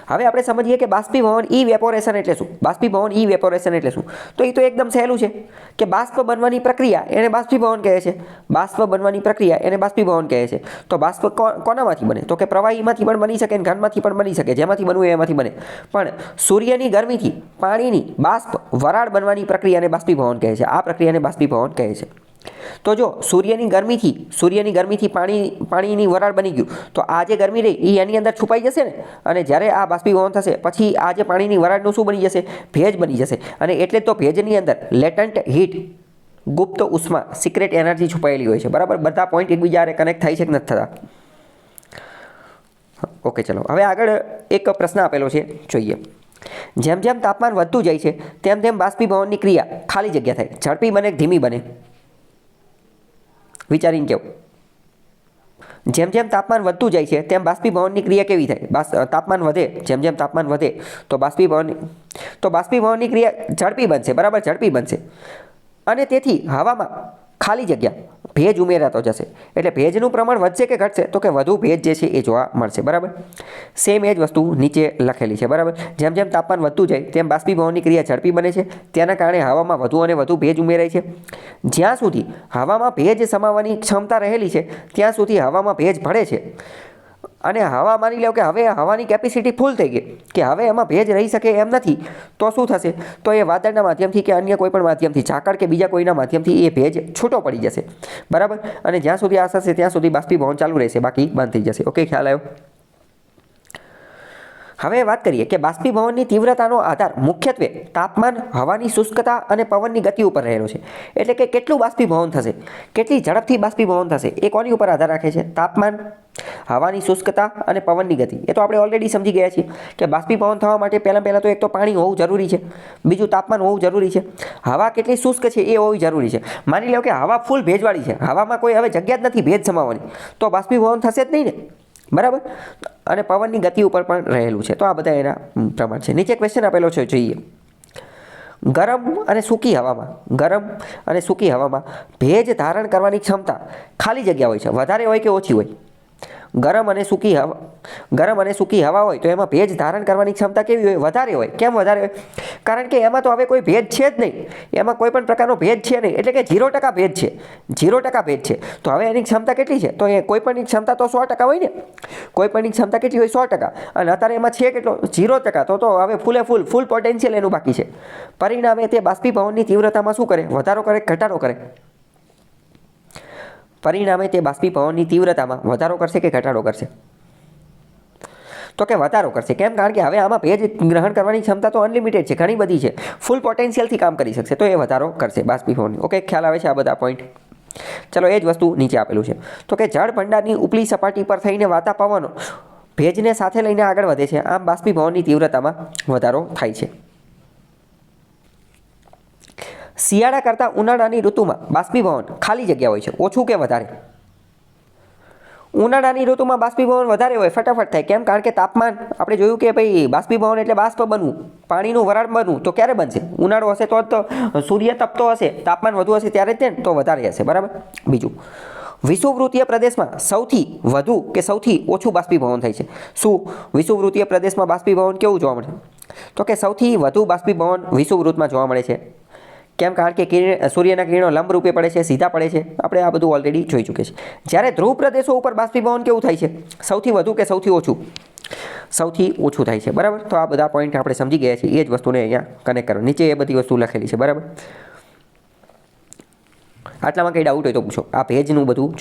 હવે આપણે સમજીએ કે બાષ્પીભવન ઇવેપોરેશન એટલે શું. બાષ્પીભવન ઇવેપોરેશન એટલે શું? તો એ તો એકદમ સહેલું છે કે બાષ્પ બનવાની પ્રક્રિયા એને બાષ્પીભવન કહે છે. બાષ્પ બનવાની પ્રક્રિયા એને બાષ્પીભવન કહે છે. તો બાષ્પ કોનામાંથી બને? તો કે પ્રવાહીમાંથી પણ બની શકે, ઘનમાંથી પણ બની શકે, જેમાંથી બનવું એમાંથી બને. પણ સૂર્યની ગરમીથી પાણીની બાષ્પ વરાળ બનવાની પ્રક્રિયાને બાષ્પીભવન કહે છે. આ પ્રક્રિયાને બાષ્પીભવન કહે છે. તો જો સૂર્યની ગરમીથી પાણીની વરાળ બની ગયું તો આ જે ગરમી રહી એ એની અંદર છુપાઈ જશે ને, અને જ્યારે આ બાષ્પીભવન થશે પછી આ જે પાણીની વરાળનું શું બની જશે? ભેજ બની જશે. અને એટલે તો ભેજની અંદર લેટન્ટ હીટ, ગુપ્ત ઉષ્મા, સિક્રેટ એનર્જી છુપાયેલી હોય છે. બરાબર, બધા પોઈન્ટ એકબીજા હારે કનેક્ટ થાય છે કે નથી થતા? ઓકે, ચલો હવે આગળ એક પ્રશ્ન આપેલો છે, જોઈએ. જેમ જેમ તાપમાન વધતું જાય છે તેમ તેમ બાષ્પીભવનની ક્રિયા ખાલી જગ્યા થાય, ઝડપી બને કે ધીમી બને? વિચારીને કહો. જેમ જેમ તાપમાન વધતું જાય છે તેમ બાષ્પીભવનની ક્રિયા કેવી થાય? તાપમાન વધે, જેમ જેમ તાપમાન વધે તો બાષ્પીભવનની ક્રિયા ઝડપી બનશે. બરાબર, ઝડપી બનશે. અને તેથી હવામાં ખાલી જગ્યા, ભેજ ઉમેરાતો જશે. એટલે ભેજનું પ્રમાણ વધશે કે ઘટશે? તો કે વધુ ભેજ જે છે એ જોવા મળશે. બરાબર, સેમ એ જ વસ્તુ નીચે લખેલી છે. બરાબર, જેમ જેમ તાપમાન વધતું જાય તેમ બાષ્પીભવનની ક્રિયા ઝડપી બને છે. તેના કારણે હવામાં વધુ અને વધુ ભેજ ઉમેરાય છે. જ્યાં સુધી હવામાં ભેજ સમાવવાની ક્ષમતા રહેલી છે ત્યાં સુધી હવામાં ભેજ ભળે છે. અને હવા, માની લો કે હવે હવાની કેપેસિટી ફૂલ થઈ ગઈ, કે હવે એમાં ભેજ રહી શકે એમ નથી, તો શું થશે? તો એ વાદળના માધ્યમથી કે અન્ય કોઈ પણ માધ્યમથી, ઝાકળ કે બીજા કોઈના માધ્યમથી એ ભેજ છૂટો પડી જશે. બરાબર, અને જ્યાં સુધી આ થશે ત્યાં સુધી બાષ્પીભવન ચાલુ રહેશે, બાકી બંધ થઈ જશે. ઓકે, ખ્યાલ આવ્યો? હવે વાત કરીએ કે બાષ્પીભવનની તીવ્રતાનો આધાર મુખ્યત્વે તાપમાન, હવાની શુષ્કતા અને પવનની ગતિ ઉપર રહેલો છે. એટલે કે કેટલું બાષ્પીભવન થશે, કેટલી ઝડપથી બાષ્પીભવન થશે, એ કોની ઉપર આધાર રાખે છે? તાપમાન, હવાની શુષ્કતા અને પવનની ગતિ. એ તો આપણે ઓલરેડી સમજી ગયા છીએ કે બાષ્પીભવન થવા માટે પહેલાં તો એક તો પાણી હોવું જરૂરી છે, બીજું તાપમાન હોવું જરૂરી છે, હવા કેટલી શુષ્ક છે એ હોવી જરૂરી છે. માની લો કે હવા ફૂલ ભેજવાળી છે, હવામાં કોઈ હવે જગ્યા જ નથી ભેજ સમાવવાની, તો બાષ્પીભવન થશે જ નહીં ને. બરાબર, અને પવનની ગતિ ઉપર પણ રહેલું છે. તો આ બધા એના પ્રમાણ છે. નીચે ક્વેશ્ચન આપેલો છે, જોઈએ. ગરમ અને સૂકી હવામાં ભેજ ધારણ કરવાની ક્ષમતા ખાલી જગ્યા હોય છે, વધારે હોય કે ઓછી હોય? ગરમ અને સૂકી હવા હોય તો એમાં ભેજ ધારણ કરવાની ક્ષમતા કેવી હોય? વધારે હોય. કેમ વધારે હોય? કારણ કે એમાં તો હવે કોઈ ભેજ છે જ નહીં, એમાં કોઈ પણ પ્રકારનો ભેજ છે નહીં, એટલે કે 0% ભેજ છે. 0% ભેજ છે તો હવે એની ક્ષમતા કેટલી છે? તો એ કોઈપણની ક્ષમતા તો 100% હોય ને. કોઈપણની ક્ષમતા કેટલી હોય? 100%. અને અત્યારે એમાં છે કેટલો? 0%. તો હવે ફૂલ પોટેન્શિયલ એનું બાકી છે. પરિણામે તે બાષ્પીભવનની તીવ્રતામાં શું કરે? વધારો કરે, ઘટાડો કરે? પરિણામે તે બાષ્પીભવનની તીવ્રતામાં વધારો કરશે કે ઘટાડો કરશે? તો કે વધારો કરશે. કેમ? કારણ કે હવે આમાં ભેજ ગ્રહણ કરવાની ક્ષમતા તો અનલિમિટેડ છે, ઘણી બધી છે, ફૂલ પોટેન્શિયલથી કામ કરી શકશે, તો એ વધારો કરશે બાષ્પીભવનની. ઓકે, ખ્યાલ આવે છે આ બધા પોઈન્ટ? ચલો, એ જ વસ્તુ નીચે આપેલું છે. તો કે જળ ભંડારની ઉપલી સપાટી પર થઈને વાતા પવનો ભેજને સાથે લઈને આગળ વધે છે, આમ બાષ્પીભવનની તીવ્રતામાં વધારો થાય છે. શિયાળા કરતાં ઉનાળાની ઋતુમાં બાષ્પીભવન ખાલી જગ્યા હોય છે, ઓછું કે વધારે? ઉનાળાની ઋતુમાં બાષ્પીભવન વધારે હોય, ફટાફટ થાય. કેમ? કારણ કે તાપમાન, આપણે જોયું કે ભાઈ બાષ્પીભવન એટલે બાષ્પ બનવું, પાણીનું વરાળ બનવું. તો ક્યારે બનશે? ઉનાળો હશે તો જ તો, સૂર્ય તપતો હશે, તાપમાન વધુ હશે ત્યારે જ તે, તો વધારે હશે. બરાબર. બીજું, વિષુવવૃત્તીય પ્રદેશમાં સૌથી વધુ કે સૌથી ઓછું બાષ્પીભવન થાય છે? શું વિષુવવૃત્તીય પ્રદેશમાં બાષ્પીભવન કેવું જોવા મળે? તો કે સૌથી વધુ બાષ્પીભવન વિષુવવૃત્તમાં જોવા મળે છે. કેમ? કારણ કે સૂર્યના કિરણો લંબ રૂપે પડે છે, સીધા પડે છે. આપણે આ બધું ઓલરેડી જોઈ ચૂક્યા છીએ. જ્યારે ધ્રુવ પ્રદેશો ઉપર બાષ્પીભવન કેવું થાય છે? સૌથી વધુ કે સૌથી ઓછું? સૌથી ઓછું થાય છે. બરાબર. તો આ બધા પોઈન્ટ આપણે સમજી ગયા છીએ. એ જ વસ્તુને અહીંયા કનેક્ટ કરો. નીચે એ બધી વસ્તુ લખેલી છે. બરાબર. આટલામાં કંઈ ડાઉટ હોય તો પૂછો. આ ભેજનું બધું